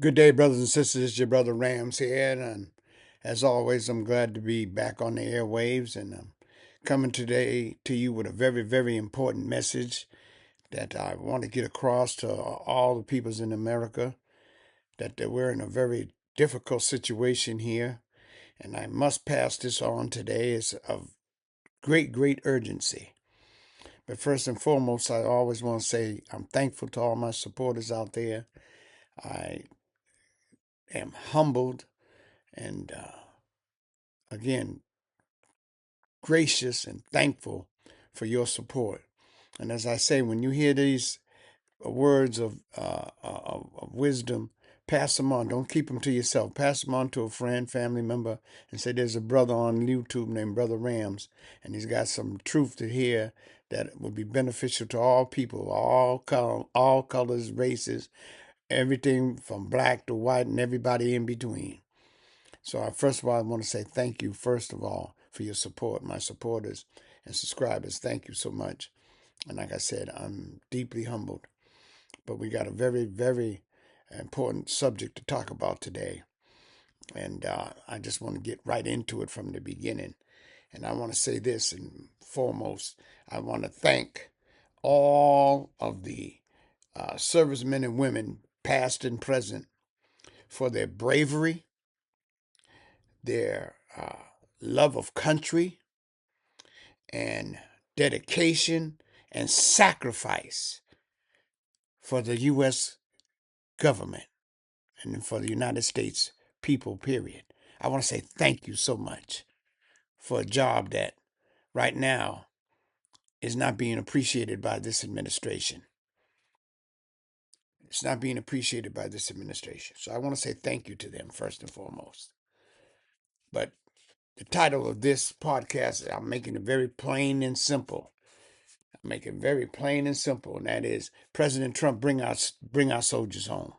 Good day, brothers and sisters. It's your brother Rams here, and as always, I'm glad to be back on the airwaves, and I'm coming today to you with a very, very important message that I want to get across to all the peoples in America. That we're in a very difficult situation here, and I must pass this on today. It's of great, great urgency. But first and foremost, I always want to say I'm thankful to all my supporters out there. I am humbled and again gracious and thankful for your support. And as I say, when you hear these words of wisdom, pass them on. Don't keep them to yourself. Pass them on to a friend, family member, and say, there's a brother on YouTube named Brother Rams, and he's got some truth to hear that will be beneficial to all people, all colors, races, everything from black to white and everybody in between. So first of all, I want to say thank you, first of all, for your support, my supporters and subscribers. Thank you so much. And like I said, I'm deeply humbled. But we got a very, very important subject to talk about today. And I just want to get right into it from the beginning. And I want to say this, and foremost, I want to thank all of the servicemen and women, past and present, for their bravery, their love of country, and dedication and sacrifice for the U.S. government and for the United States people, period. I want to say thank you so much for a job that right now is not being appreciated by this administration. It's not being appreciated by this administration. So I want to say thank you to them first and foremost. But the title of this podcast, I'm making it very plain and simple. Make it very plain and simple, and that is President Trump, bring our soldiers home.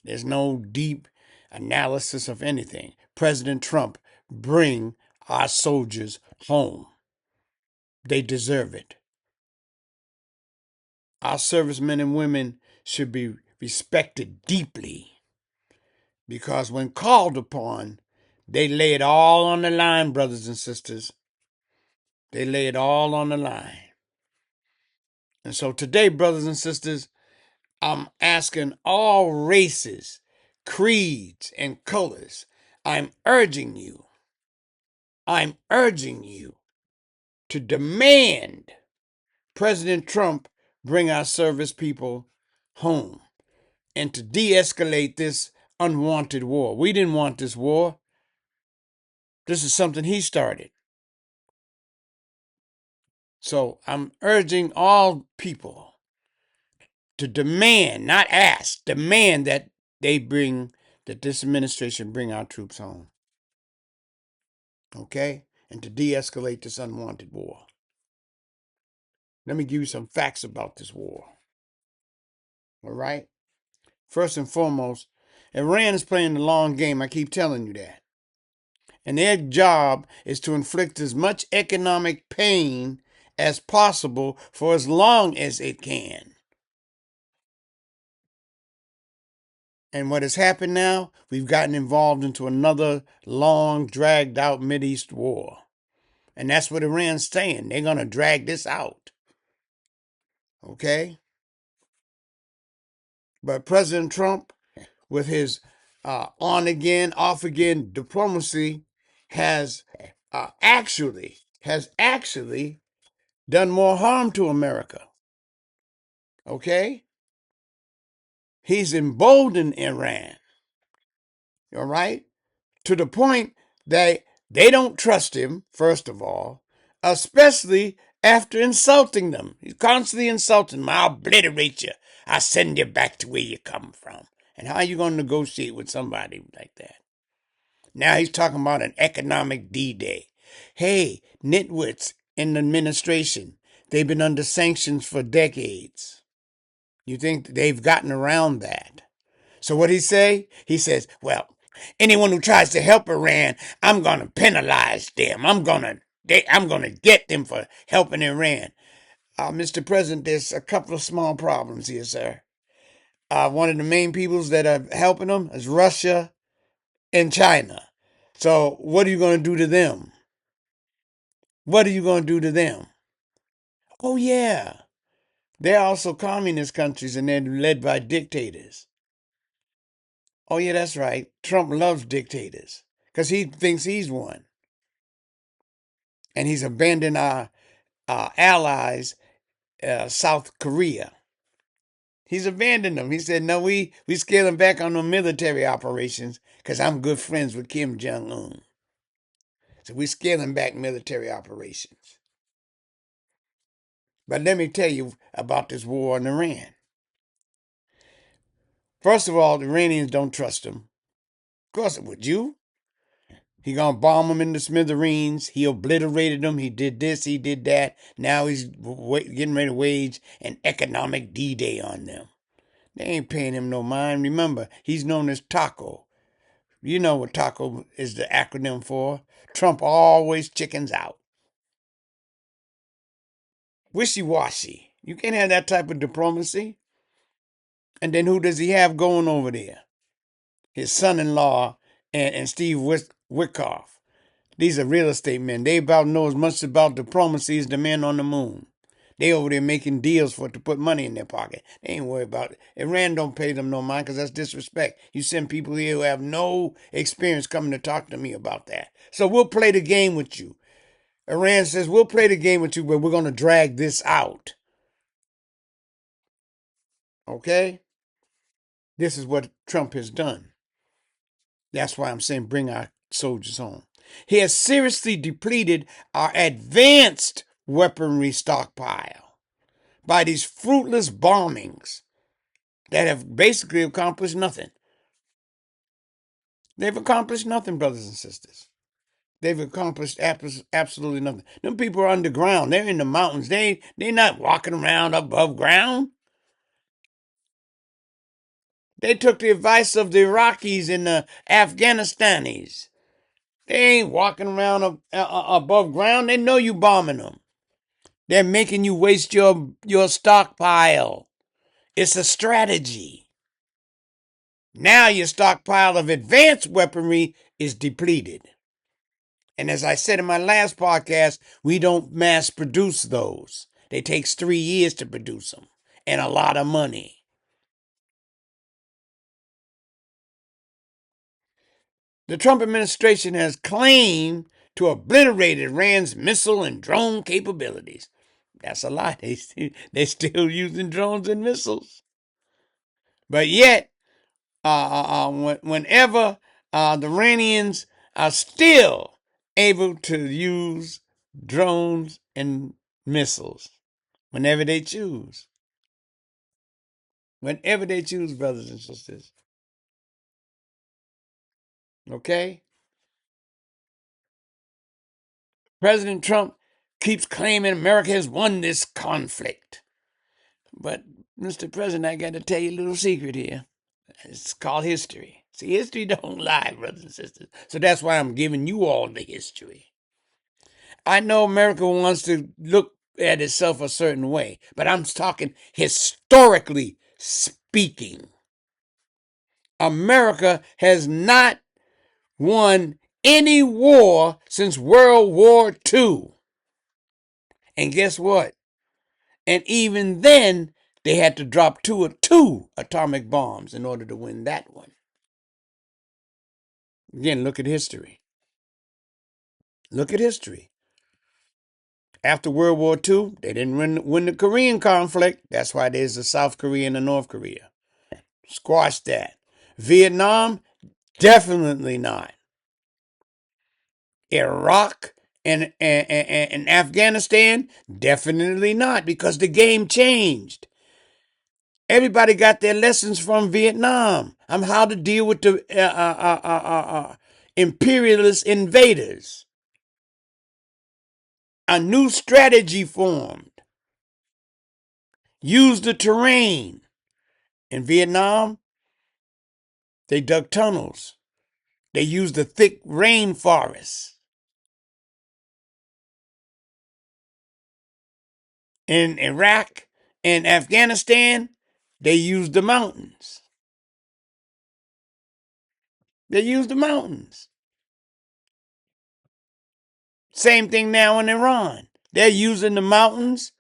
There's no deep analysis of anything. President Trump, bring our soldiers home. They deserve it. Our servicemen and women should be respected deeply because when called upon, they lay it all on the line, brothers and sisters. They lay it all on the line. And so today, brothers and sisters, I'm asking all races, creeds, and colors. I'm urging you to demand President Trump bring our service people home and to de-escalate this unwanted war. We didn't want this war. This is something he started. So I'm urging all people to demand, not ask, demand that this administration bring our troops home. Okay? And to de-escalate this unwanted war. Let me give you some facts about this war. All right? First and foremost, Iran is playing the long game. I keep telling you that. And their job is to inflict as much economic pain as possible for as long as it can. And what has happened now, we've gotten involved into another long, dragged out Mideast war. And that's what Iran's saying. They're going to drag this out. Okay? But President Trump, with his on again, off again diplomacy, has actually done more harm to America. Okay? He's emboldened Iran. All right? To the point that they don't trust him, first of all, especially after insulting them. He's constantly insulting them. I'll obliterate you. I'll send you back to where you come from. And how are you going to negotiate with somebody like that? Now he's talking about an economic D-Day. Hey, nitwits in the administration, they've been under sanctions for decades. You think they've gotten around that? So what he say? He says, well, anyone who tries to help Iran, I'm going to penalize them. I'm going to get them for helping Iran. Mr. President, there's a couple of small problems here, sir. one of the main peoples that are helping them is Russia and China. So what are you going to do to them? What are you going to do to them? Oh, yeah. They're also communist countries and they're led by dictators. Oh, yeah, that's right. Trump loves dictators because he thinks he's one. And he's abandoned our allies, South Korea. He's abandoned them. He said, no, we scaling back on the military operations because I'm good friends with Kim Jong-un. So we scaling back military operations. But let me tell you about this war in Iran. First of all, the Iranians don't trust him. Of course, would you? He gonna bomb them in the smithereens. He obliterated them. He did this. He did that. Now he's getting ready to wage an economic D-Day on them. They ain't paying him no mind. Remember, he's known as Taco. You know what Taco is the acronym for. Trump always chickens out. Wishy-washy. You can't have that type of diplomacy. And then who does he have going over there? His son-in-law and Steve Witkoff. These are real estate men. They about know as much about diplomacy as the men on the moon. They over there making deals for it to put money in their pocket. They ain't worried about it. Iran don't pay them no mind because that's disrespect. You send people here who have no experience coming to talk to me about that. So we'll play the game with you. Iran says, we'll play the game with you, but we're going to drag this out. Okay? This is what Trump has done. That's why I'm saying bring our soldiers home. He has seriously depleted our advanced weaponry stockpile by these fruitless bombings that have basically accomplished nothing. They've accomplished nothing, brothers and sisters. They've accomplished absolutely nothing. Them people are underground. They're in the mountains. They're not walking around above ground. They took the advice of the Iraqis and the Afghanistanis. They ain't walking around above ground. They know you bombing them. They're making you waste your stockpile. It's a strategy. Now your stockpile of advanced weaponry is depleted. And as I said in my last podcast, we don't mass produce those. It takes 3 years to produce them and a lot of money. The Trump administration has claimed to obliterate Iran's missile and drone capabilities. That's a lie. They're still using drones and missiles. But yet, whenever the Iranians are still able to use drones and missiles, whenever they choose. Whenever they choose, brothers and sisters. Okay? President Trump keeps claiming America has won this conflict. But, Mr. President, I got to tell you a little secret here. It's called history. See, history don't lie, brothers and sisters. So that's why I'm giving you all the history. I know America wants to look at itself a certain way, but I'm talking historically speaking. America has not won any war since World War II. And guess what? And even then, they had to drop two atomic bombs in order to win that one. Again, look at history. Look at history. After World War II, they didn't win the Korean conflict. That's why there's the South Korea and the North Korea. Squash that. Vietnam, definitely not. Iraq and Afghanistan, definitely not, because the game changed. Everybody got their lessons from Vietnam on how to deal with the imperialist invaders. A new strategy formed. Use the terrain. In Vietnam, they dug tunnels. They used the thick rainforests. In Iraq and Afghanistan, They used the mountains. They used the mountains. Same thing now in Iran. They're using the mountains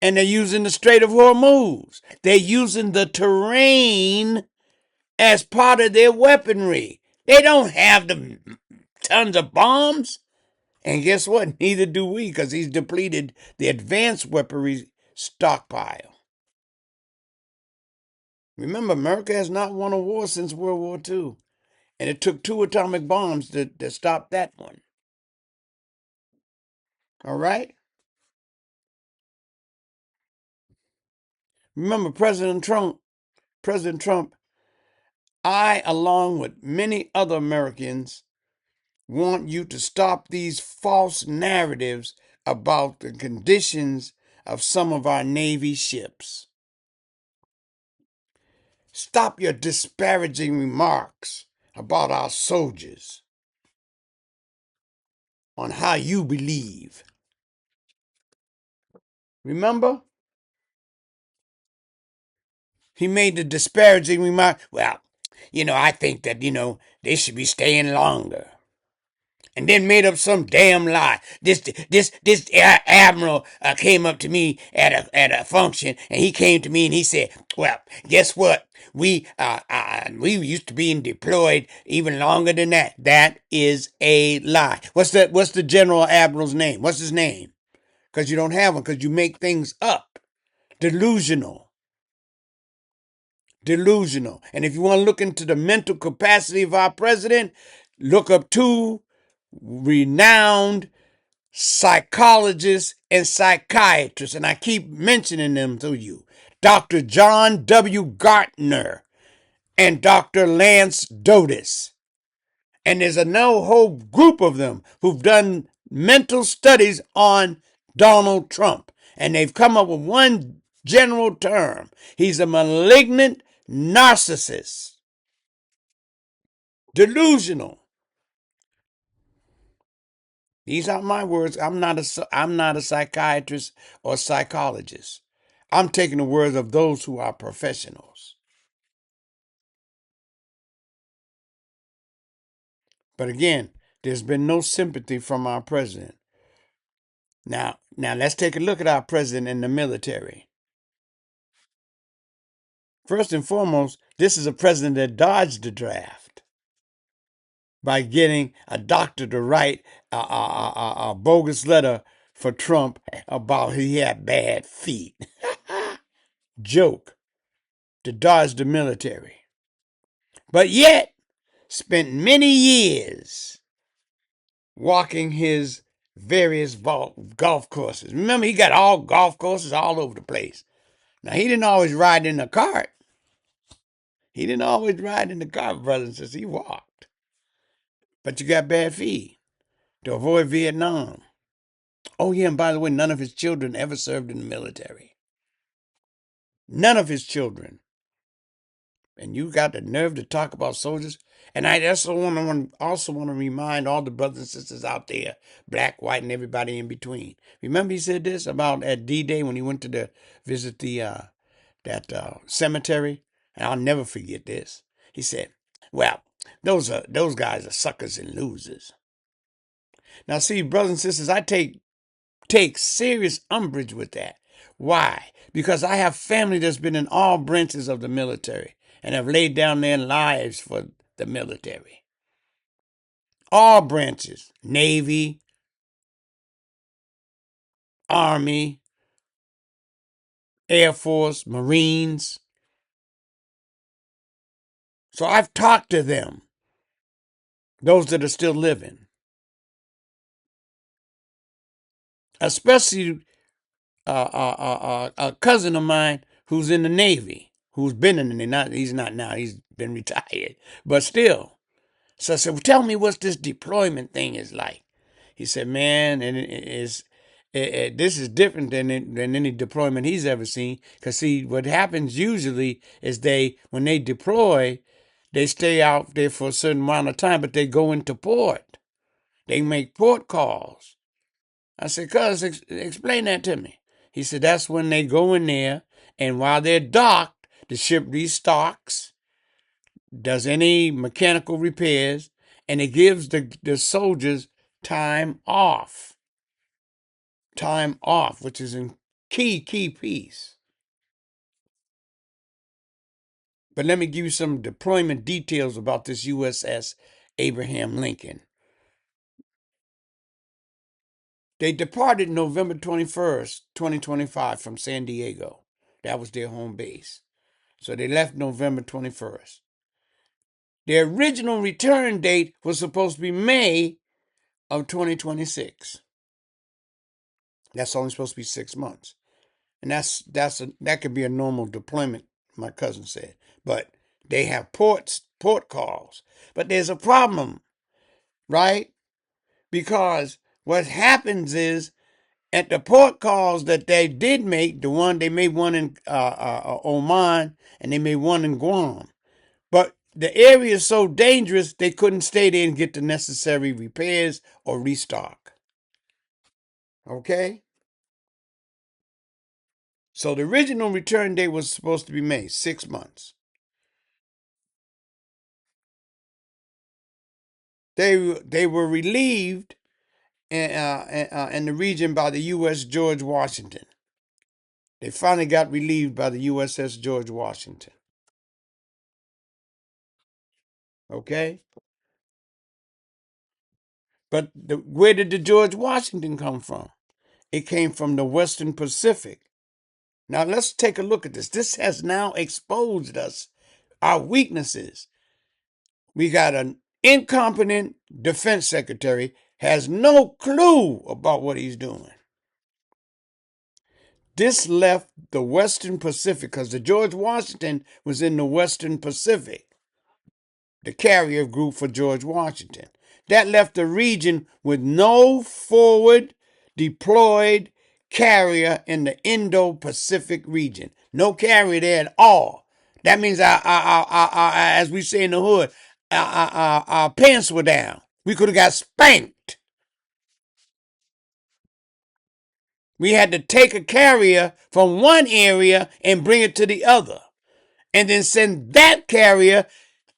and they're using the Strait of Hormuz. They're using the terrain as part of their weaponry. They don't have the tons of bombs. And guess what? Neither do we, because he's depleted the advanced weaponry stockpile. Remember, America has not won a war since World War II. And it took 2 atomic bombs to stop that one. All right? Remember, President Trump, I, along with many other Americans, want you to stop these false narratives about the conditions of some of our Navy ships. Stop your disparaging remarks about our soldiers on how you believe. Remember? He made the disparaging remark, well, I think that, they should be staying longer. And then made up some damn lie. This admiral came up to me at a function, and he came to me and he said, "Well, guess what? We used to being deployed even longer than that." That is a lie. What's the general admiral's name? What's his name? Because you don't have one. Because you make things up. Delusional. And if you want to look into the mental capacity of our president, look up 2 renowned psychologists and psychiatrists, and I keep mentioning them to you. Dr. John W. Gartner and Dr. Lance Dotis. And there's a whole group of them who've done mental studies on Donald Trump. And they've come up with one general term. He's a malignant narcissist. Delusional. These aren't my words. I'm not a psychiatrist or psychologist. I'm taking the words of those who are professionals. But again, there's been no sympathy from our president. Now let's take a look at our president and the military. First and foremost, this is a president that dodged the draft by getting a doctor to write a bogus letter for Trump about he had bad feet. Joke. To dodge the military. But yet, spent many years walking his various golf courses. Remember, he got all golf courses all over the place. Now, he didn't always ride in a cart. Brothers and sisters. He walked. But you got bad feet to avoid Vietnam. Oh, yeah, and by the way, none of his children ever served in the military. None of his children. And you got the nerve to talk about soldiers. And I also want to remind all the brothers and sisters out there, black, white, and everybody in between. Remember he said this about at D-Day when he went to visit that cemetery? And I'll never forget this. He said, well, those guys are suckers and losers. Now see, brothers and sisters, I take serious umbrage with that. Why? Because I have family that's been in all branches of the military and have laid down their lives for the military. All branches. Navy, Army, Air Force, Marines. So I've talked to them, those that are still living. Especially a cousin of mine who's in the Navy, who's been in the Navy. He's not now, he's been retired. But still. So I said, well, tell me what this deployment thing is like. He said, man, and this is different than any deployment he's ever seen. Because see, what happens usually is when they deploy, they stay out there for a certain amount of time, but they go into port. They make port calls. I said, cuz, explain that to me. He said, that's when they go in there, and while they're docked, The ship restocks, does any mechanical repairs, and it gives the soldiers time off. Time off, which is a key piece. But let me give you some deployment details about this USS Abraham Lincoln. They departed November 21st, 2025 from San Diego. That was their home base. So they left November 21st. Their original return date was supposed to be May of 2026. That's only supposed to be 6 months. And that could be a normal deployment, my cousin said. But they have port calls. But there's a problem, right? Because what happens is at the port calls that they did make, they made one in Oman and they made one in Guam. But the area is so dangerous they couldn't stay there and get the necessary repairs or restock. Okay? So the original return date was supposed to be May, 6 months. They were relieved in the region by the U.S. George Washington. They finally got relieved by the USS George Washington. Okay? But where did the George Washington come from? It came from the Western Pacific. Now let's take a look at this. This has now exposed us, our weaknesses. We got an incompetent defense secretary, has no clue about what he's doing. This left the Western Pacific, because the George Washington was in the Western Pacific, the carrier group for George Washington. That left the region with no forward deployed carrier in the Indo-Pacific region. No carrier there at all. That means as we say in the hood, our pants were down. We could have got spanked. We had to take a carrier from one area and bring it to the other, and then send that carrier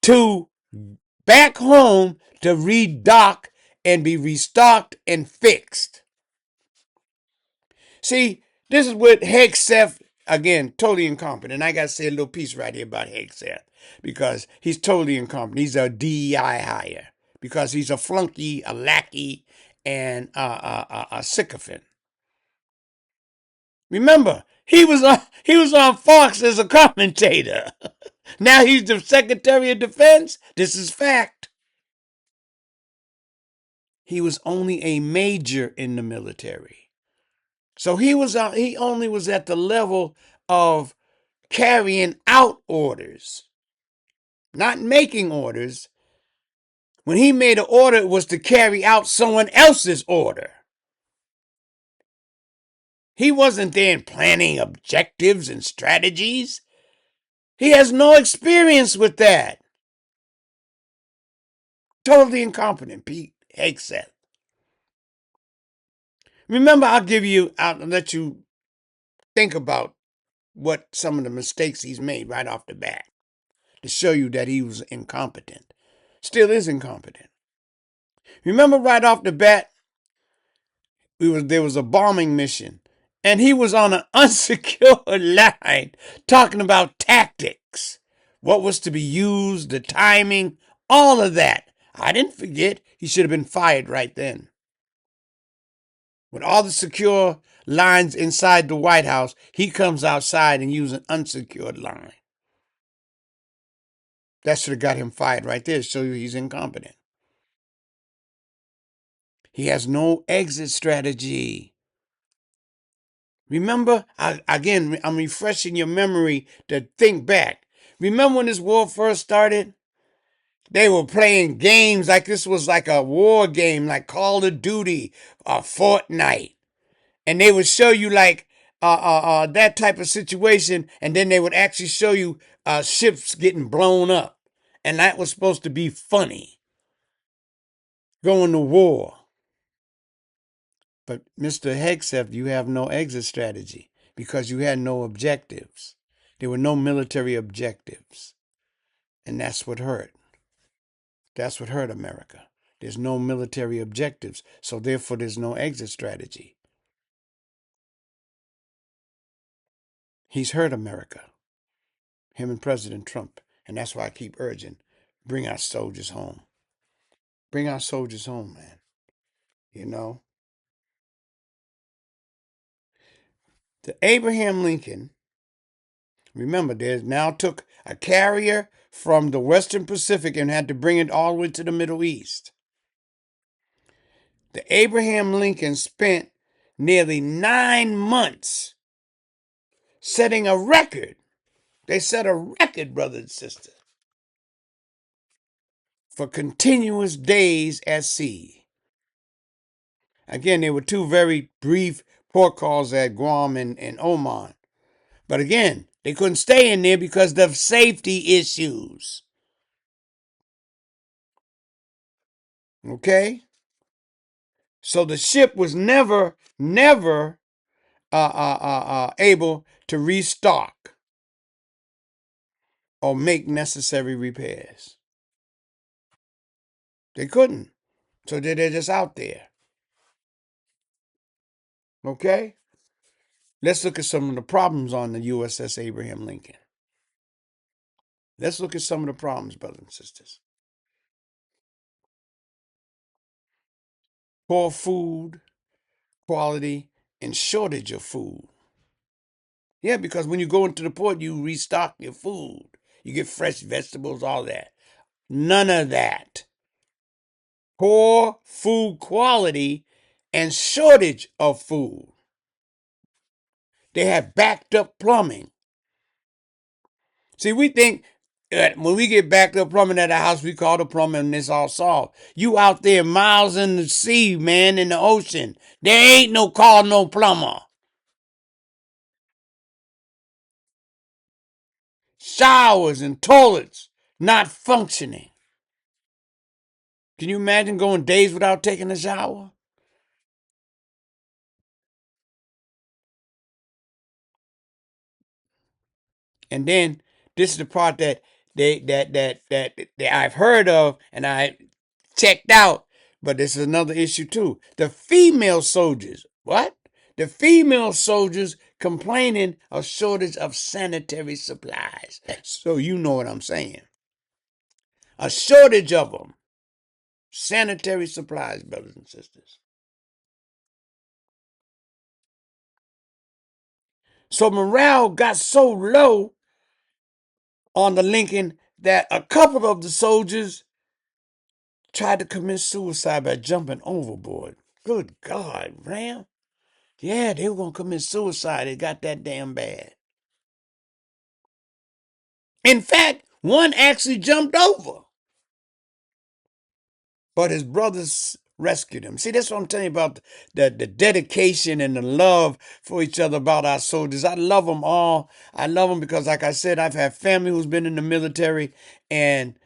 to back home to redock and be restocked and fixed. See, this is what Hegseth, again, totally incompetent. I got to say a little piece right here about Hegseth, because he's totally incompetent. He's a DEI hire because he's a flunky, a lackey, and a sycophant. Remember, he was on Fox as a commentator. Now he's the Secretary of Defense. This is fact. He was only a major in the military. So he only was at the level of carrying out orders, not making orders. When he made an order, it was to carry out someone else's order. He wasn't there planning objectives and strategies. He has no experience with that. Totally incompetent, Pete Hegseth. Remember, I'll let you think about what some of the mistakes he's made right off the bat to show you that he was incompetent. Still is incompetent. Remember right off the bat, there was a bombing mission, and he was on an unsecured line talking about tactics, what was to be used, the timing, all of that. I didn't forget. He should have been fired right then. With all the secure lines inside the White House, he comes outside and uses an unsecured line. That should have got him fired right there to show you he's incompetent. He has no exit strategy. Remember, again, I'm refreshing your memory to think back. Remember when this war first started? They were playing games like this was like a war game, like Call of Duty or Fortnite. And they would show you like that type of situation, and then they would actually show you ships getting blown up. And that was supposed to be funny. Going to war. But Mr. Hegseth, you have no exit strategy because you had no objectives. There were no military objectives. And that's what hurt. That's what hurt America. There's no military objectives. So therefore, there's no exit strategy. He's hurt America. Him and President Trump. And that's why I keep urging, bring our soldiers home. Bring our soldiers home, man. You know? The Abraham Lincoln, remember, they now took a carrier from the Western Pacific and had to bring it all the way to the Middle East. The Abraham Lincoln spent nearly 9 months setting a record. They set a record, brothers and sisters, for continuous days at sea. Again, there were 2 very brief port calls at Guam and Oman. But again, they couldn't stay in there because of safety issues. Okay? So the ship was never able to restock or make necessary repairs. They couldn't. So they're just out there. Okay? Let's look at some of the problems on the USS Abraham Lincoln. Let's look at some of the problems, brothers and sisters. Poor food quality and shortage of food. Yeah, because when you go into the port, you restock your food. You get fresh vegetables, all that. None of that. Poor food quality and shortage of food. They have backed up plumbing. See, we think that when we get backed up plumbing at a house, we call the plumber and it's all solved. You out there miles in the sea, man, in the ocean. There ain't no call no plumber. Showers and toilets not functioning. Can you imagine going days without taking a shower? And then this is the part that I've heard of and I checked out, but this is another issue too. The female soldiers, what? The female soldiers complaining of shortage of sanitary supplies. So you know what I'm saying. A shortage of them. Sanitary supplies, brothers and sisters. So morale got so low on the Lincoln that a couple of the soldiers tried to commit suicide by jumping overboard. Good God, Ram. Yeah, they were going to commit suicide. It got that damn bad. In fact, one actually jumped over. But his brothers rescued him. See, that's what I'm telling you about the dedication and the love for each other about our soldiers. I love them all. I love them because, like I said, I've had family who's been in the military, and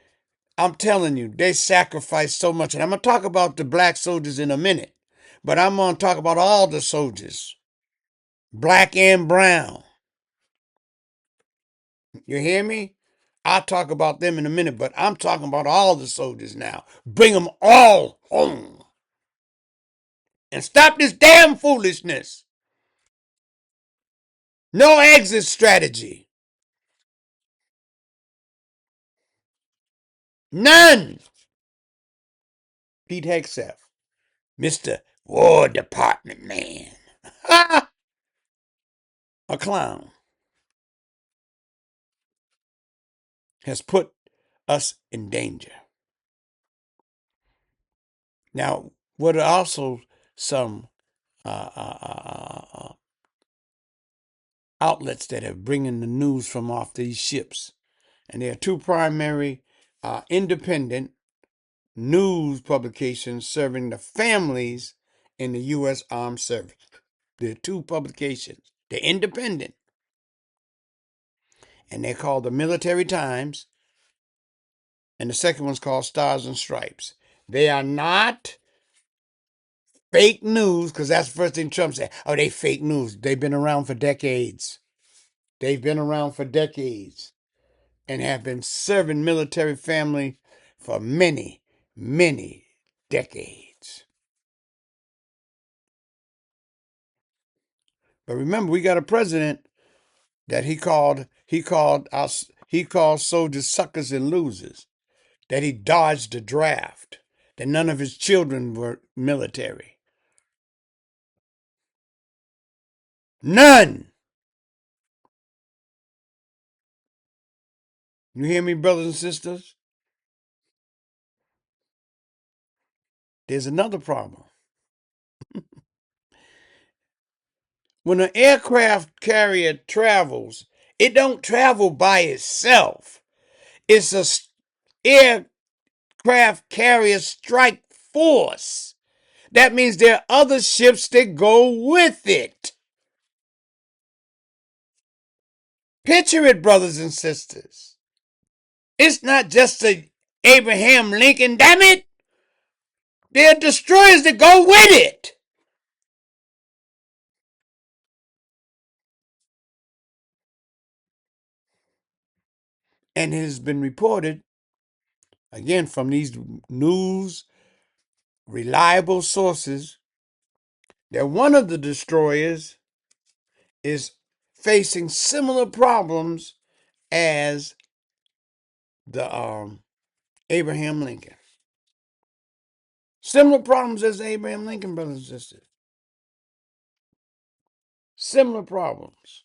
I'm telling you, they sacrificed so much. And I'm going to talk about the black soldiers in a minute, but I'm going to talk about all the soldiers, black and brown. You hear me? I'll talk about them in a minute, but I'm talking about all the soldiers now. Bring them all home. And stop this damn foolishness. No exit strategy. None. Pete Hegseth, Mr. War Department man. A clown. Has put us in danger. Now, what are also some outlets that have bringing the news from off these ships? And there are 2 primary independent news publications serving the families in the U.S. Armed Service. There are 2 publications. They're independent. And they're called the Military Times. And the second one's called Stars and Stripes. They are not fake news, because that's the first thing Trump said. Oh, they fake news. They've been around for decades. They've been around for decades and have been serving military family for many, many decades. But remember, we got a president that he called soldiers suckers and losers, that he dodged the draft, that none of his children were military. None. You hear me, brothers and sisters? There's another problem. When an aircraft carrier travels, it don't travel by itself. It's a aircraft carrier strike force. That means there are other ships that go with it. Picture it, brothers and sisters. It's not just a Abraham Lincoln, damn it. There are destroyers that go with it. And it has been reported, again, from these news, reliable sources, that one of the destroyers is facing similar problems as the Abraham Lincoln. Similar problems as Abraham Lincoln, brothers and sisters. Similar problems.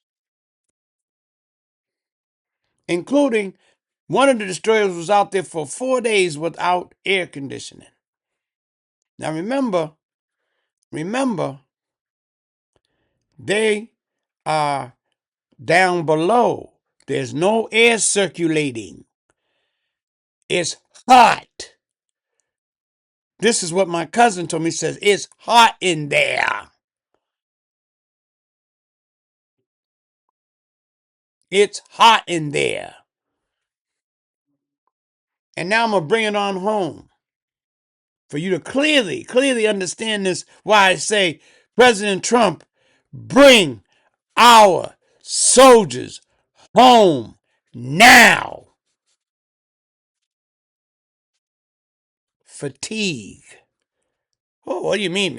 Including one of the destroyers was out there for 4 days without air conditioning. Now remember, they are down below. There's no air circulating. It's hot. This is what my cousin told me. He says, it's hot in there. It's hot in there. And now I'm going to bring it on home for you to clearly understand this. Why I say, President Trump, bring our soldiers home now. Fatigue. Oh, what do you mean?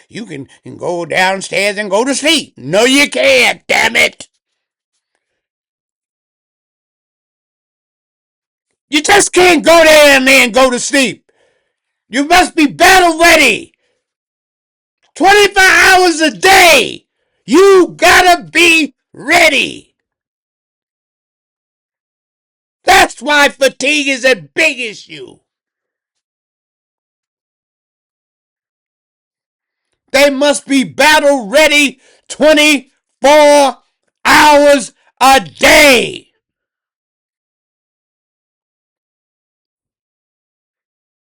You can go downstairs and go to sleep. No, you can't, damn it. You just can't go there and go to sleep. You must be battle ready. 25 hours a day. You gotta be ready. That's why fatigue is a big issue. They must be battle ready 24 hours a day.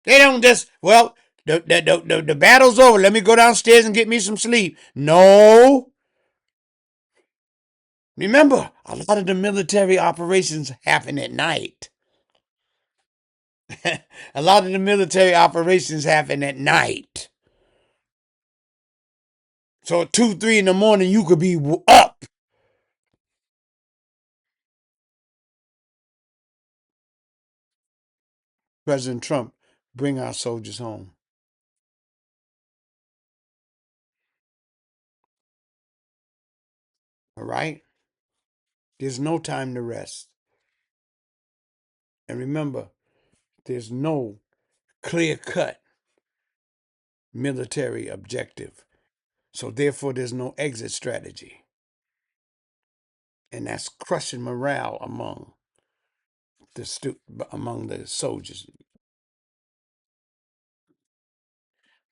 They don't just, well, the battle's over. Let me go downstairs and get me some sleep. No. Remember, a lot of the military operations happen at night. A lot of the military operations happen at night. So at 2, 3 in the morning, you could be up. President Trump, bring our soldiers home. All right? There's no time to rest. And remember, there's no clear-cut military objective. So therefore, there's no exit strategy. And that's crushing morale among the soldiers.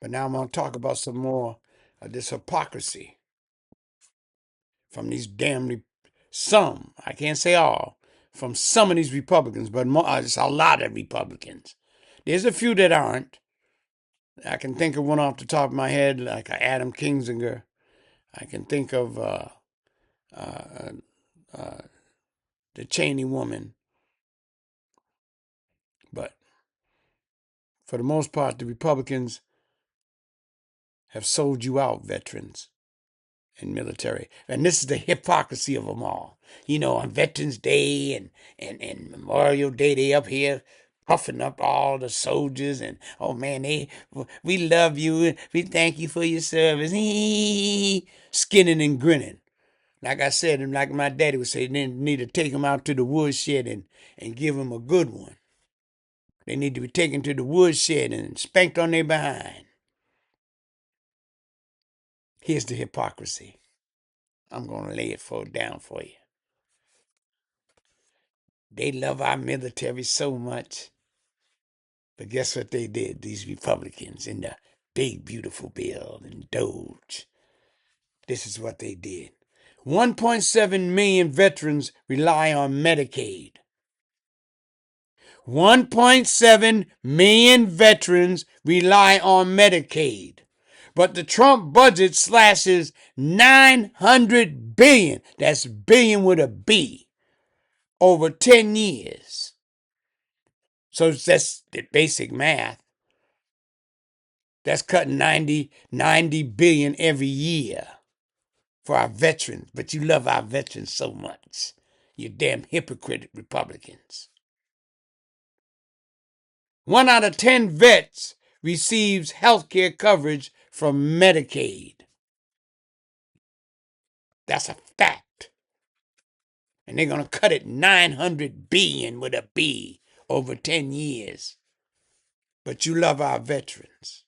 But now I'm going to talk about some more of this hypocrisy from these some, I can't say all, from some of these Republicans, but it's a lot of Republicans. There's a few that aren't. I can think of one off the top of my head, like Adam Kinzinger. I can think of the Cheney woman. But for the most part, the Republicans have sold you out, veterans. and military. And this is the hypocrisy of them all. You know, on Veterans Day and Memorial Day, they up here puffing up all the soldiers and, oh man, we love you. We thank you for your service. Skinning and grinning. Like I said, and like my daddy would say, they need to take them out to the woodshed and give them a good one. They need to be taken to the woodshed and spanked on their behind. Here's the hypocrisy. I'm going to lay it down for you. They love our military so much. But guess what they did, these Republicans in the big, beautiful bill and Doge? This is what they did. 1.7 million veterans rely on Medicaid. 1.7 million veterans rely on Medicaid. But the Trump budget slashes 900 billion. That's billion with a B. Over 10 years. So that's the basic math. That's cutting 90 billion every year for our veterans. But you love our veterans so much. You damn hypocrite Republicans. 1 out of 10 vets receives health care coverage from Medicaid. That's a fact. And they're going to cut it 900 billion with a B over 10 years. But you love our veterans.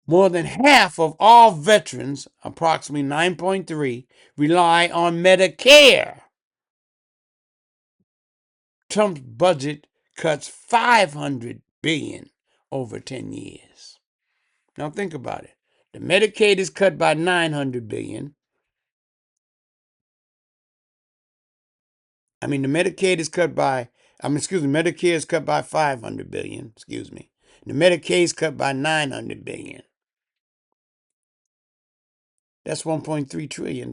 More than half of all veterans, approximately 9.3, rely on Medicare. Trump's budget cuts 500 billion over 10 years. Now think about it. The Medicaid is cut by 900 billion. The Medicaid is cut by, Medicare is cut by 500 billion, The Medicaid is cut by 900 billion. That's $1.3 trillion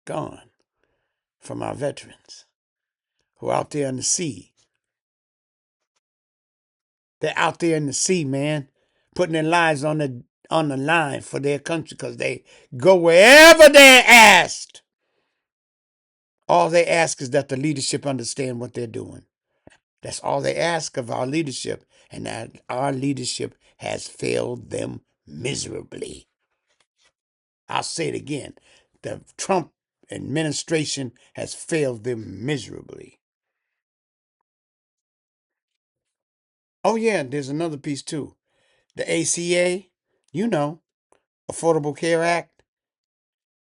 gone from our veterans who are out there in the sea. They're out there in the sea, man, putting their lives on the line for their country because they go wherever they're asked. All they ask is that the leadership understand what they're doing. That's all they ask of our leadership, and that our leadership has failed them miserably. I'll say it again. The Trump administration has failed them miserably. Oh, yeah, there's another piece, too. The ACA, Affordable Care Act.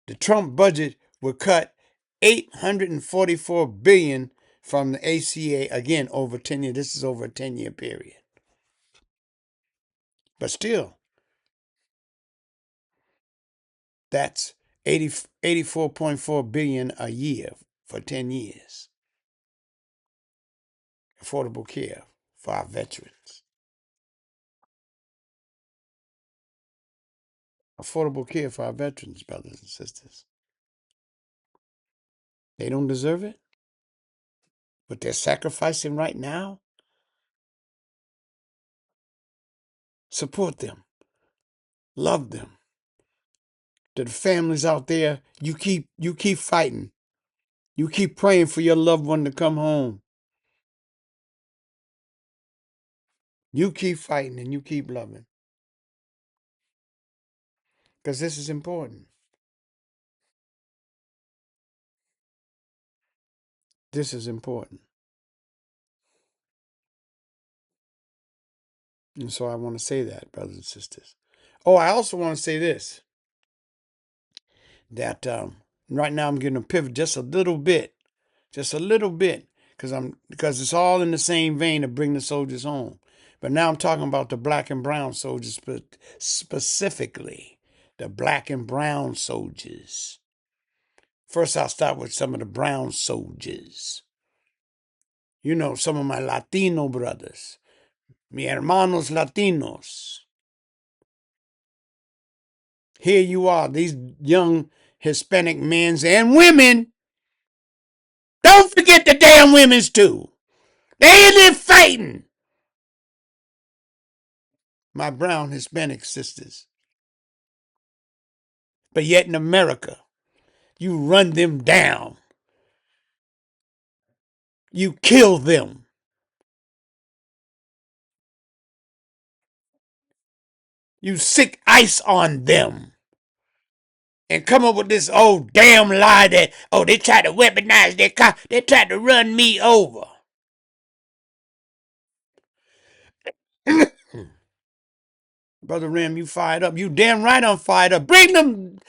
The Trump budget will cut $844 billion from the ACA, again, over 10 years. This is over a 10-year period. But still, that's 84.4 billion a year for 10 years. Affordable care for our veterans. Affordable care for our veterans, brothers and sisters. They don't deserve it, but they're sacrificing right now. Support them. Love them. To the families out there, you keep fighting. You keep praying for your loved one to come home. You keep fighting and you keep loving. Because this is important. This is important. And so I want to say that, brothers and sisters. Oh, I also want to say this. That right now I'm going to pivot just a little bit. Because it's all in the same vein of bring the soldiers home. But now I'm talking about the black and brown soldiers, but specifically the black and brown soldiers. First, I'll start with some of the brown soldiers. Some of my Latino brothers, mi hermanos Latinos. Here you are, these young Hispanic men and women. Don't forget the damn women's too. They in there fighting. my brown Hispanic sisters. But yet in America, you run them down. You kill them. You sick ice on them. And come up with this old damn lie that, oh, they tried to weaponize their car. They tried to run me over. Brother Ram, you fired up. You damn right I'm fired up. Bring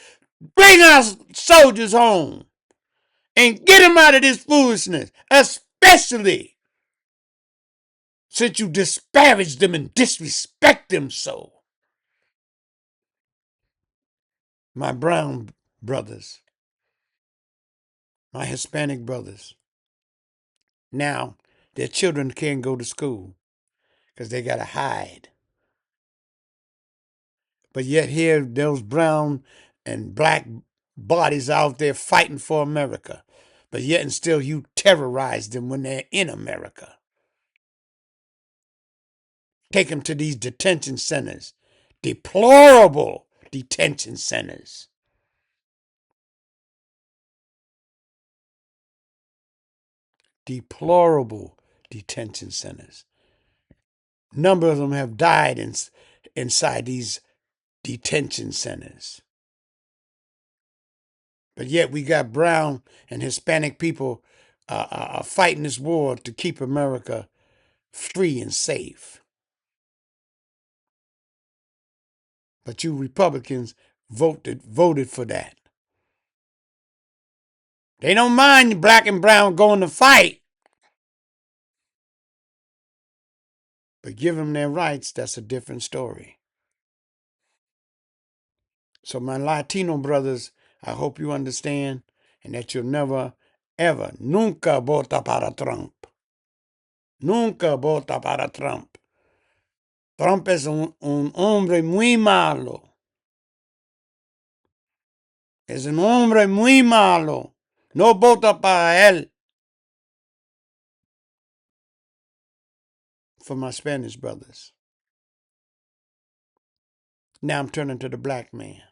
our soldiers home and get them out of this foolishness, especially since you disparage them and disrespect them so. My brown brothers, my Hispanic brothers, now their children can't go to school because they got to hide. But yet here, those brown and black bodies out there fighting for America. But yet and still you terrorize them when they're in America. Take them to these detention centers. Deplorable detention centers. Deplorable detention centers. Number of them have died inside these detention centers. But yet we got brown and Hispanic people fighting this war to keep America free and safe. But you Republicans voted for that. They don't mind black and brown going to fight. But give them their rights, that's a different story. So my Latino brothers, I hope you understand and that you'll never, ever, nunca vota para Trump. Nunca vota para Trump. Trump es un hombre muy malo. Es un hombre muy malo. No vota para él. For my Spanish brothers. Now I'm turning to the black man.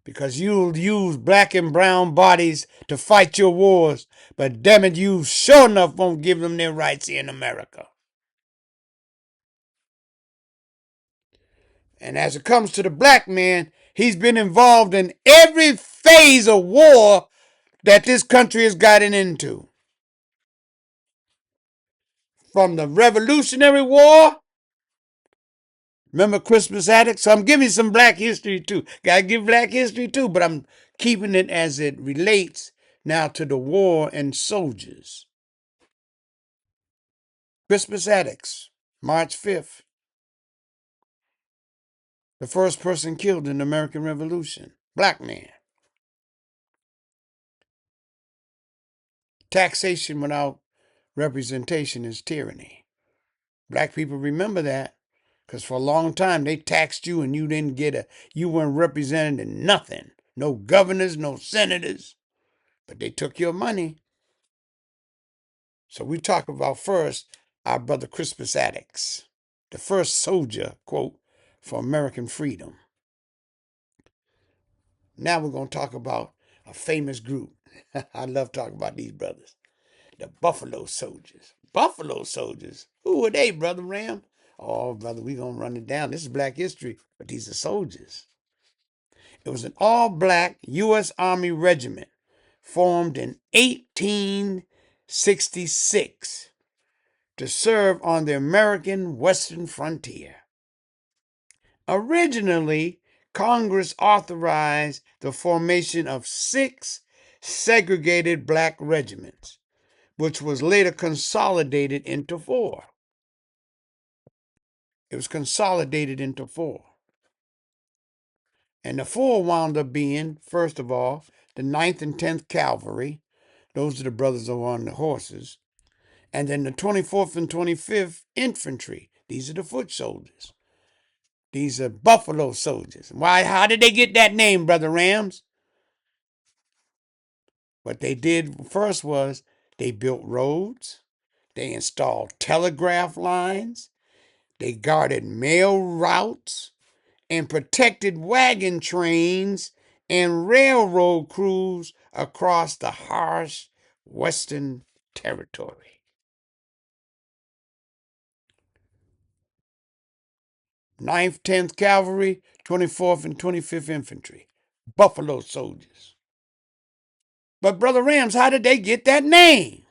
Because you'll use black and brown bodies to fight your wars, but damn it, you sure enough won't give them their rights here in America. And as it comes to the black man, he's been involved in every phase of war that this country has gotten into. From the Revolutionary War, remember Crispus Attucks? So I'm giving you some black history too. Gotta give black history too, but I'm keeping it as it relates now to the war and soldiers. Crispus Attucks, March 5th. The first person killed in the American Revolution. Black man. Taxation without representation is tyranny. Black people remember that because for a long time they taxed you and you weren't represented in nothing. No governors, no senators, but they took your money. So we talk about first our brother Crispus Attucks, the first soldier, quote, for American freedom. Now we're going to talk about a famous group. I love talking about these brothers. The Buffalo Soldiers. Buffalo Soldiers? Who are they, Brother Ram? Oh, brother, we're going to run it down. This is black history, but these are soldiers. It was an all-black U.S. Army regiment formed in 1866 to serve on the American Western frontier. Originally, Congress authorized the formation of 6 segregated black regiments, which was later consolidated into 4. It was consolidated into 4. And the 4 wound up being, first of all, the 9th and 10th Cavalry. Those are the brothers who are on the horses. And then the 24th and 25th Infantry. These are the foot soldiers. These are Buffalo Soldiers. Why? How did they get that name, Brother Rams? What they did first was they built roads. They installed telegraph lines. They guarded mail routes and protected wagon trains and railroad crews across the harsh Western Territory. 9th, 10th Cavalry, 24th and 25th Infantry, Buffalo Soldiers. But Brother Rams, how did they get that name?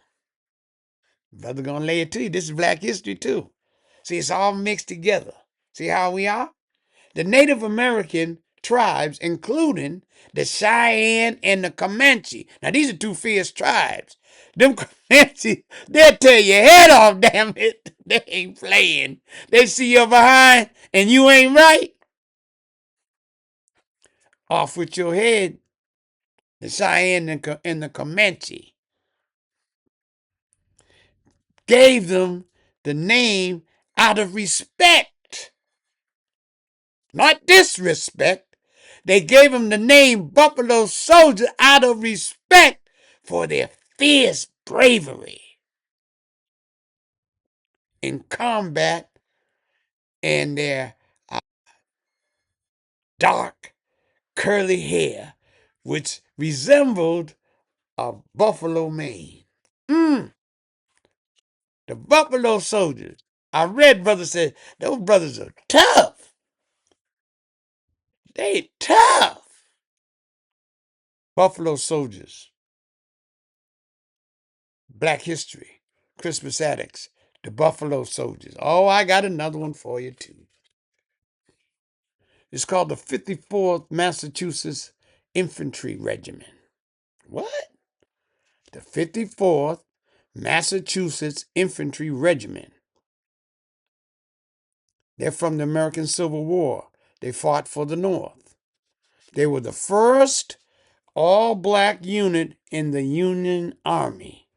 Brother gonna lay it to you. This is Black history too. See, it's all mixed together. See how we are? The Native American tribes, including the Cheyenne and the Comanche. Now, these are two fierce tribes. Them Comanche, they'll tear your head off, damn it. They ain't playing. They see you behind and you ain't right. Off with your head. The Cheyenne and the Comanche gave them the name out of respect, not disrespect. They gave them the name Buffalo Soldier out of respect for their fierce bravery in combat and their dark curly hair, which resembled a buffalo mane. The Buffalo Soldiers. I read brother said those brothers are tough. They tough. Buffalo Soldiers. Black History. Christmas Addicts. The Buffalo Soldiers. Oh, I got another one for you too. It's called the 54th Massachusetts Infantry Regiment. What? The 54th Massachusetts Infantry Regiment. They're from the American Civil War. They fought for the North. They were the first all-black unit in the Union Army,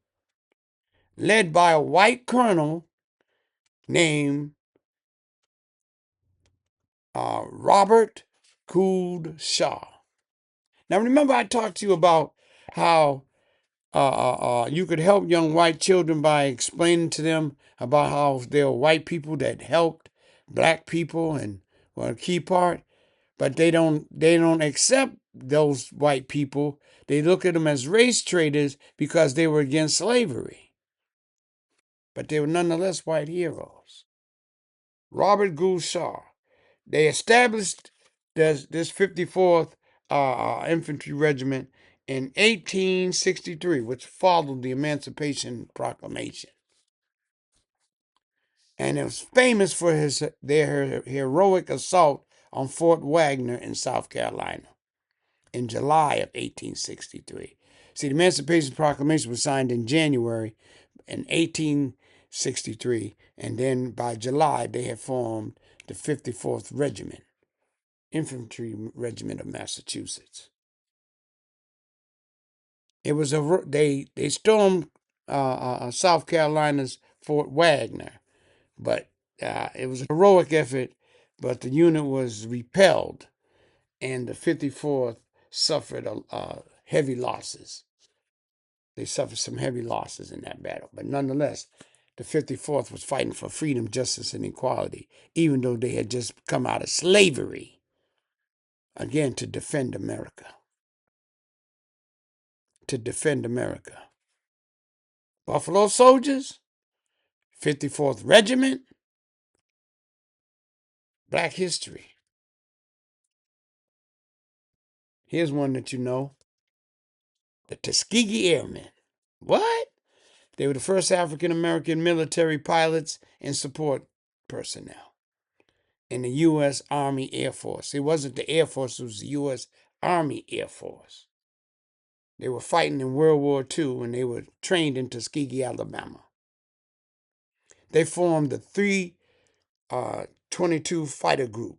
led by a white colonel named Robert Gould Shaw. Now, remember I talked to you about how you could help young white children by explaining to them about how there are white people that helped black people and well, a key part, but they don't accept those white people. They look at them as race traitors because they were against slavery, but they were nonetheless white heroes. Robert Gould Shaw. They established this 54th Infantry Regiment in 1863, which followed the Emancipation Proclamation. And it was famous for their heroic assault on Fort Wagner in South Carolina in July of 1863. See, the Emancipation Proclamation was signed in January in 1863, and then by July they had formed the 54th Regiment, Infantry Regiment of Massachusetts. It was they stormed South Carolina's Fort Wagner, but it was a heroic effort. But the unit was repelled, and the 54th suffered heavy losses. They suffered some heavy losses in that battle, but nonetheless, the 54th was fighting for freedom, justice, and equality, even though they had just come out of slavery. Again, to defend America. To defend America. Buffalo Soldiers, 54th Regiment, Black History. Here's one that you know. The Tuskegee Airmen. What? They were the first African American military pilots and support personnel in the U.S. Army Air Force. It wasn't the Air Force, it was the U.S. Army Air Force. They were fighting in World War II and they were trained in Tuskegee, Alabama. They formed the 322 Fighter Group.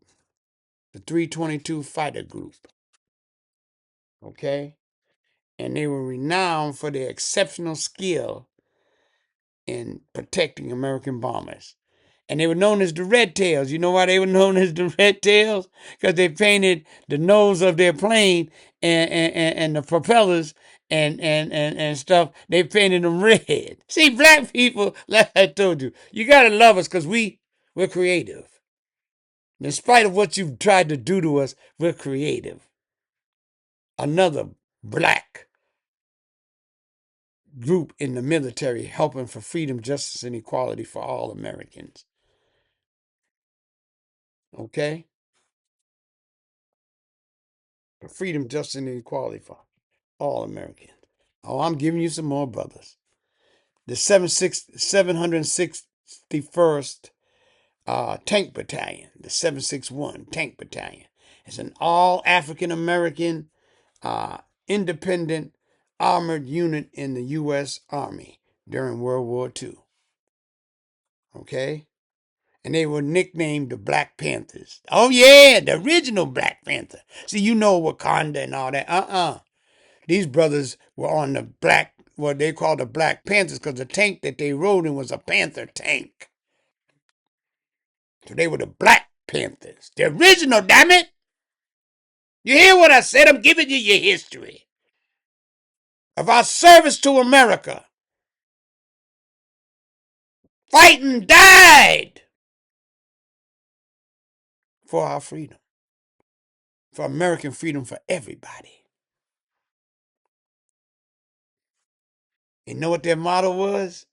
The 322 Fighter Group. Okay? And they were renowned for their exceptional skill in protecting American bombers. And they were known as the Red Tails. You know why they were known as the Red Tails? Because they painted the nose of their plane and the propellers and stuff. They painted them red. See, black people, like I told you, you got to love us because we We're creative. In spite of what you've tried to do to us, we're creative. Another black group in the military helping for freedom, justice, and equality for all Americans. Okay? For freedom, justice, and equality for all Americans. Oh, I'm giving you some more, brothers. The 761st Tank Battalion, the 761 Tank Battalion. It's an all African American independent armored unit in the U.S. Army during World War II. Okay? And they were nicknamed the Black Panthers. Oh, yeah, the original Black Panther. See, you know Wakanda and all that. These brothers were on the what they called the Black Panthers because the tank that they rode in was a Panther tank. So they were the Black Panthers. The original, damn it! You hear what I said? I'm giving you your history of our service to America. Fighting died for our freedom, for American freedom for everybody. You know what their motto was?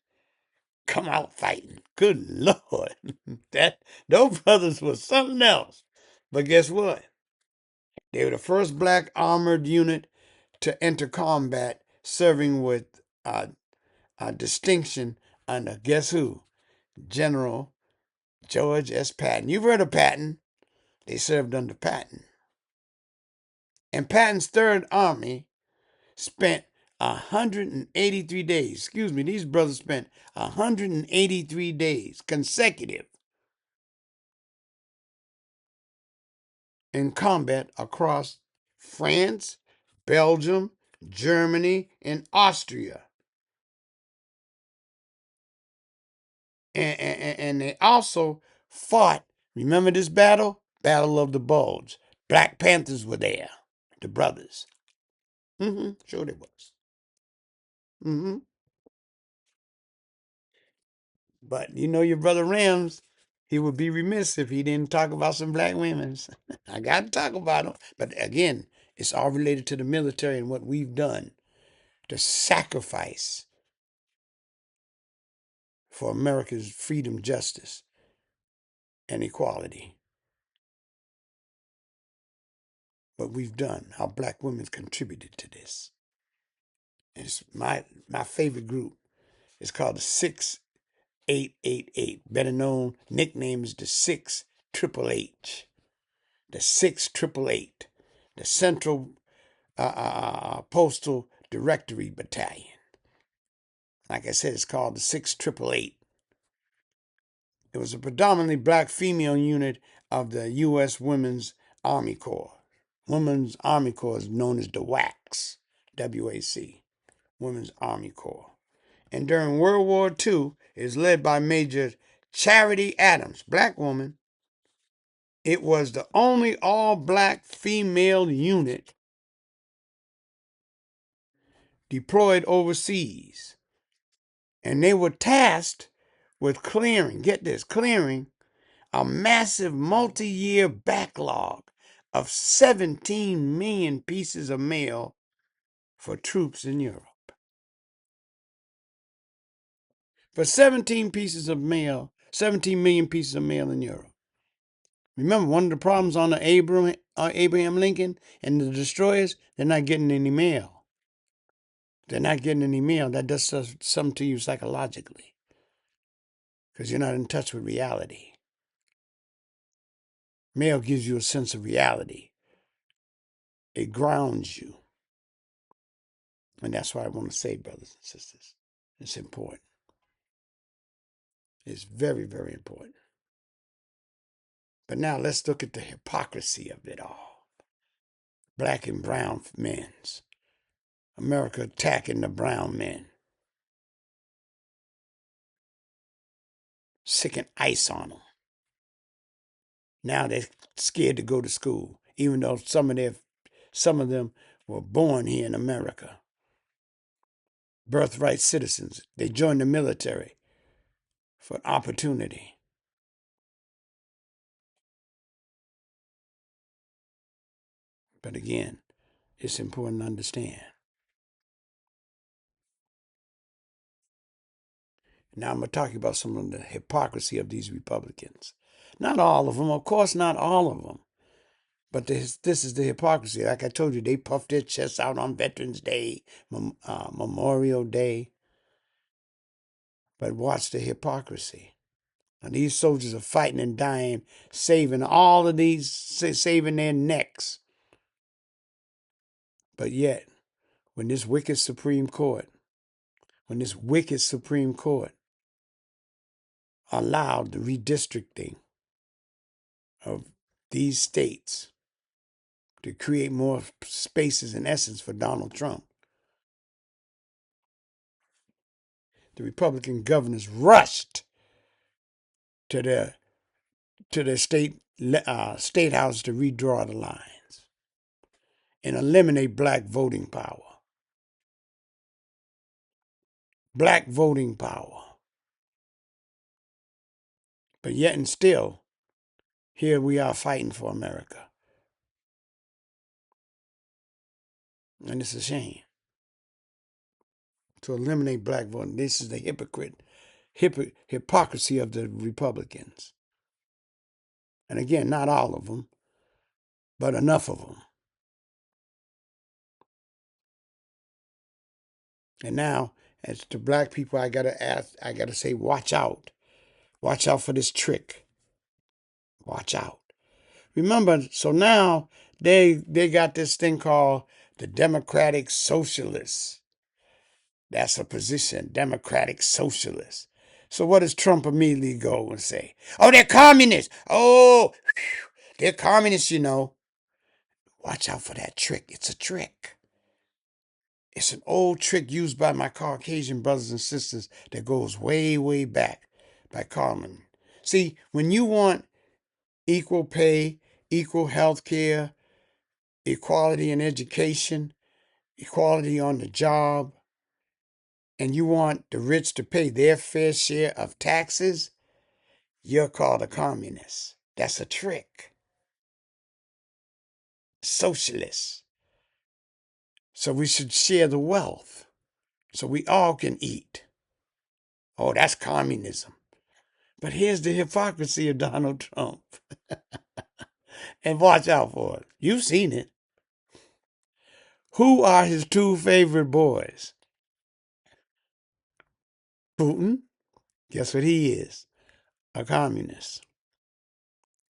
Come out fighting. Good Lord. Those brothers was something else. But guess what? They were the first black armored unit to enter combat, serving with distinction under, guess who? General George S. Patton. You've heard of Patton. They served under Patton. And Patton's Third Army spent 183 days. Excuse me, these brothers spent 183 days consecutive in combat across France, Belgium, Germany, and Austria. And they also fought, remember this battle? Battle of the Bulge. Black Panthers were there, the brothers. Sure they was. But you know your brother Rams, he would be remiss if he didn't talk about some black women. I got to talk about them. But again, it's all related to the military and what we've done to sacrifice for America's freedom, justice, and equality. What we've done, how black women contributed to this. And it's my favorite group is called the 6888, better known nickname is the 6 Triple H. The 6888, the Central Postal Directory Battalion. Like I said, it's called the 6888. It was a predominantly black female unit of the U.S. Women's Army Corps. Women's Army Corps is known as the WAC, W-A-C, Women's Army Corps. And during World War II, it is led by Major Charity Adams, black woman. It was the only all-black female unit deployed overseas. And they were tasked with clearing, get this, clearing a massive multi-year backlog of 17 million pieces of mail for troops in Europe. For 17 pieces of mail, 17 million pieces of mail in Europe. Remember, one of the problems on the Abraham Lincoln and the destroyers, they're not getting any mail. They're not getting any mail. That does something to you psychologically because you're not in touch with reality. Mail gives you a sense of reality. It grounds you. And that's what I want to say, brothers and sisters. It's important. It's very, very important. But now let's look at the hypocrisy of it all. Black and brown men's. America attacking the brown men. Sicking ice on them. Now they're scared to go to school, even though some of them were born here in America. Birthright citizens. They joined the military for an opportunity. But again, it's important to understand. Now I'm going to talk about some of the hypocrisy of these Republicans. Not all of them, of course, not all of them. But this is the hypocrisy. Like I told you, they puff their chests out on Veterans Day, Memorial Day. But watch the hypocrisy. And these soldiers are fighting and dying, saving all of these, saving their necks. But yet, when this wicked Supreme Court allowed the redistricting of these states to create more spaces, in essence, for Donald Trump, the Republican governors rushed to their state house to redraw the lines and eliminate black voting power. Black voting power. But yet and still, here we are fighting for America. And it's a shame. To eliminate black voting. This is the hypocrisy of the Republicans. And again, not all of them, but enough of them. And now, as to black people, I gotta say, watch out. Watch out for this trick. Watch out. Remember, so now they got this thing called the Democratic Socialists. That's a position, Democratic Socialists. So what does Trump immediately go and say? Oh, they're communists. Oh, they're communists, you know. Watch out for that trick. It's a trick. It's an old trick used by my Caucasian brothers and sisters that goes way, way back by Carmen. See, when you want equal pay, equal health care, equality in education, equality on the job, and you want the rich to pay their fair share of taxes, you're called a communist. That's a trick. Socialist. So we should share the wealth so we all can eat. Oh, that's communism. But here's the hypocrisy of Donald Trump. And watch out for it. You've seen it. Who are his two favorite boys? Putin. Guess what he is? A communist.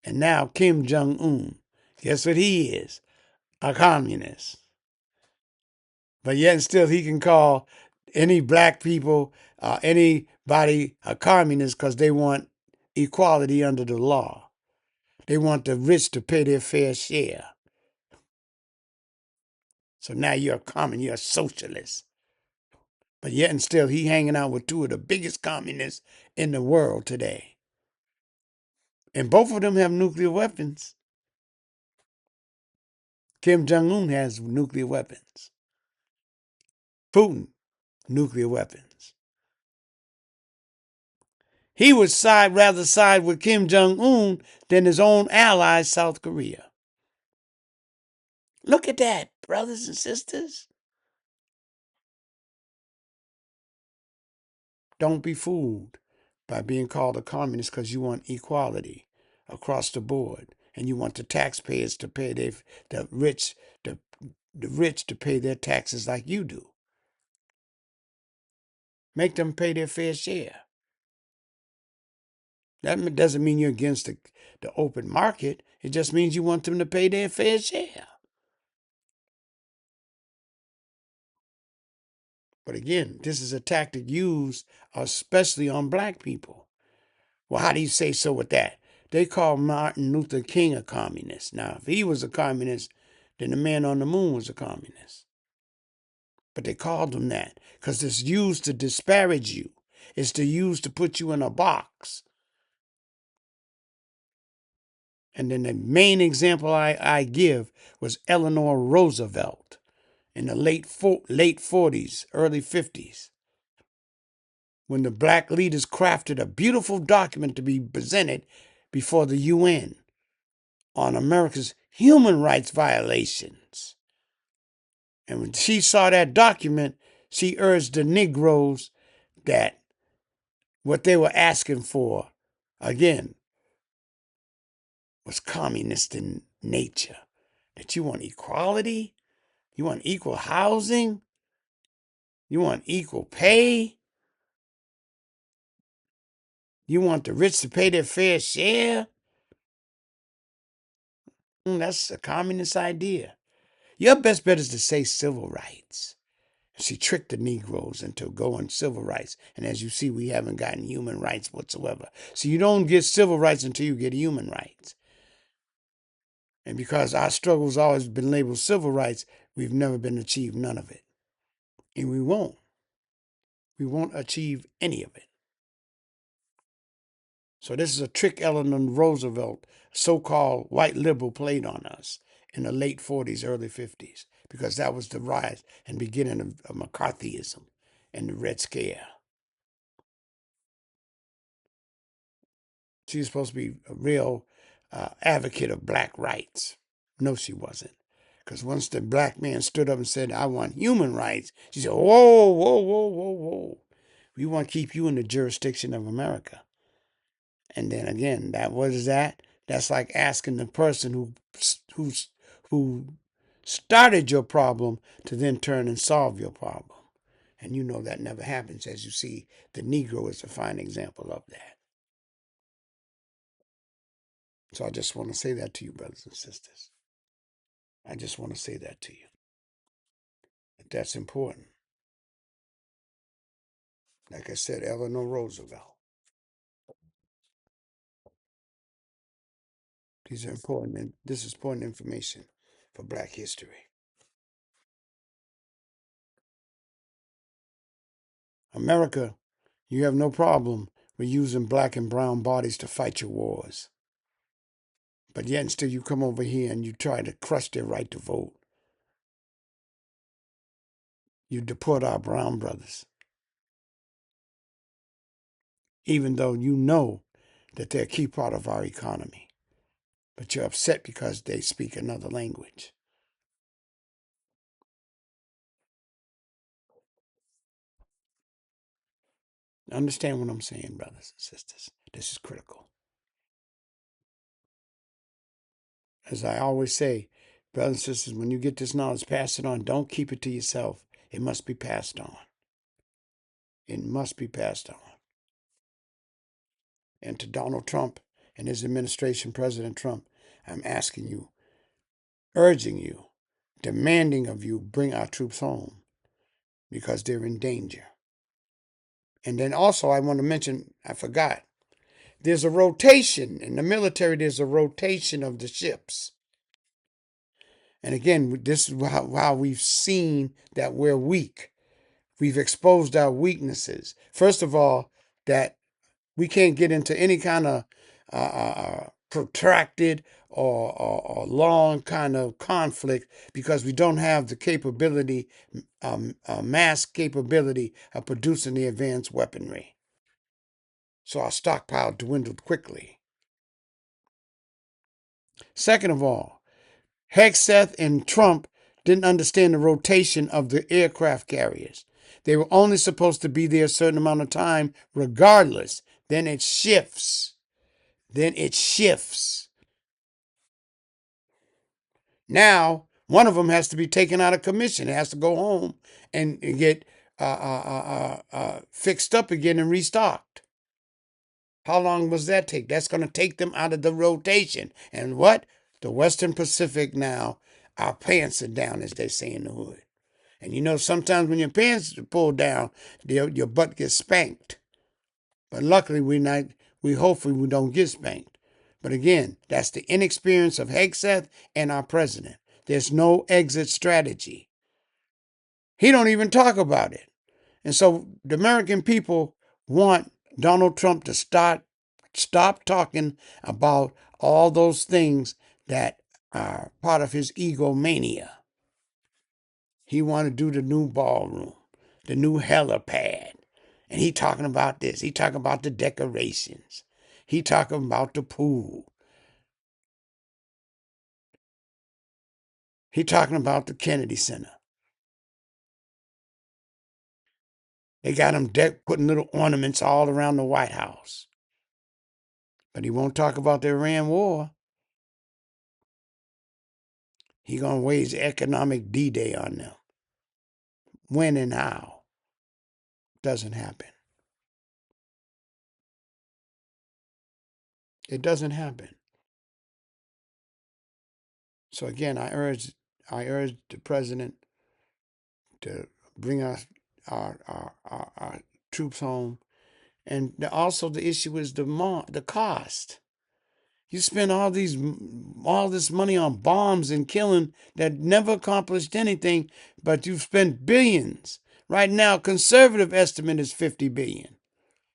And now Kim Jong-un. Guess what he is? A communist. But yet and still he can call any black people, anybody a communist because they want equality under the law. They want the rich to pay their fair share. So now you're a communist, you're a socialist. But yet and still he hanging out with two of the biggest communists in the world today. And both of them have nuclear weapons. Kim Jong-un has nuclear weapons. Putin, nuclear weapons. He would rather side with Kim Jong-un than his own ally, South Korea. Look at that, brothers and sisters. Don't be fooled by being called a communist because you want equality across the board and you want the taxpayers to pay the rich to pay their taxes like you do. Make them pay their fair share. That doesn't mean you're against the open market. It just means you want them to pay their fair share. But again, this is a tactic used especially on black people. Well, how do you say so with that? They call Martin Luther King a communist. Now, if he was a communist, then the man on the moon was a communist. But they called him that because it's used to disparage you. It's used to put you in a box. And then the main example I give was Eleanor Roosevelt in the late 40s, early 50s, when the black leaders crafted a beautiful document to be presented before the UN on America's human rights violations. And when she saw that document, she urged the Negroes that what they were asking for, again, was communist in nature. That you want equality, you want equal housing, you want equal pay, you want the rich to pay their fair share. That's a communist idea. Your best bet is to say civil rights. She tricked the Negroes into going civil rights. And as you see, we haven't gotten human rights whatsoever. So you don't get civil rights until you get human rights. And because our struggle's always been labeled civil rights, we've never been achieved none of it. And we won't. We won't achieve any of it. So this is a trick Eleanor Roosevelt, so-called white liberal, played on us in the late 40s, early 50s, because that was the rise and beginning of McCarthyism and the Red Scare. She was supposed to be a real advocate of black rights. No, she wasn't. Because once the black man stood up and said, I want human rights, she said, whoa, whoa, whoa, whoa, whoa. We want to keep you in the jurisdiction of America. And then again, what is that? That's like asking the person who started your problem to then turn and solve your problem. And you know that never happens. As you see, the Negro is a fine example of that. So I just want to say that to you, brothers and sisters. I just want to say that to you. That's important. Like I said, Eleanor Roosevelt. These are important, and this is important information for black history. America, you have no problem with using black and brown bodies to fight your wars. But yet still you come over here and you try to crush their right to vote. You deport our brown brothers. Even though you know that they're a key part of our economy. But you're upset because they speak another language. Understand what I'm saying, brothers and sisters. This is critical. As I always say, brothers and sisters, when you get this knowledge, pass it on. Don't keep it to yourself. It must be passed on. It must be passed on. And to Donald Trump and his administration, President Trump, I'm asking you, urging you, demanding of you, bring our troops home because they're in danger. And then also, I want to mention, I forgot, there's a rotation in the military, there's a rotation of the ships. And again, this is how we've seen that we're weak. We've exposed our weaknesses. First of all, that we can't get into any kind of protracted or long kind of conflict because we don't have the capability, mass capability of producing the advanced weaponry. So our stockpile dwindled quickly. Second of all, Hegseth and Trump didn't understand the rotation of the aircraft carriers. They were only supposed to be there a certain amount of time regardless. Then it shifts. Now, one of them has to be taken out of commission. It has to go home and get fixed up again and restocked. How long does that take? That's going to take them out of the rotation. And what? The Western Pacific now, our pants are down, as they say in the hood. And you know, sometimes when your pants are pulled down, your butt gets spanked. But luckily, hopefully we don't get spanked. But again, that's the inexperience of Hegseth and our president. There's no exit strategy. He don't even talk about it. And so the American people want Donald Trump to stop talking about all those things that are part of his egomania. He want to do the new ballroom, the new helipad. And he talking about this. He talking about the decorations. He talking about the pool. He talking about the Kennedy Center. They got him putting little ornaments all around the White House. But he won't talk about the Iran war. He gonna wage economic D-Day on them. When and how? Doesn't happen. It doesn't happen. So again, I urge the president to bring our troops home. And also the issue is the cost. You spend all this money on bombs and killing that never accomplished anything, but you've spent billions. Right now, conservative estimate is 50 billion.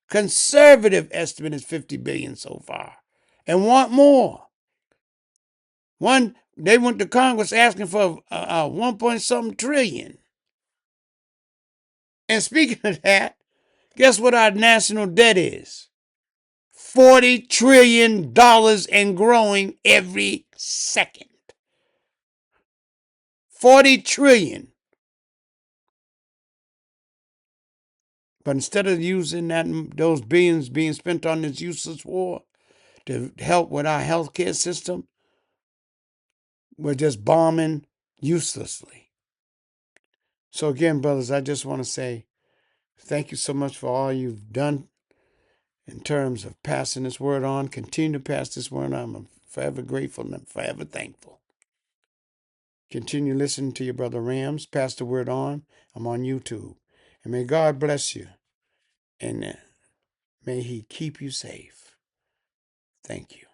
Conservative estimate is 50 billion so far, and want more. They went to Congress asking for 1 point something trillion. And speaking of that, guess what our national debt is? $40 trillion and growing every second. 40 trillion. But instead of using those billions being spent on this useless war to help with our healthcare system, we're just bombing uselessly. So again, brothers, I just want to say thank you so much for all you've done in terms of passing this word on. Continue to pass this word on. I'm forever grateful and forever thankful. Continue listening to your brother Rams. Pass the word on. I'm on YouTube. And may God bless you. And may he keep you safe. Thank you.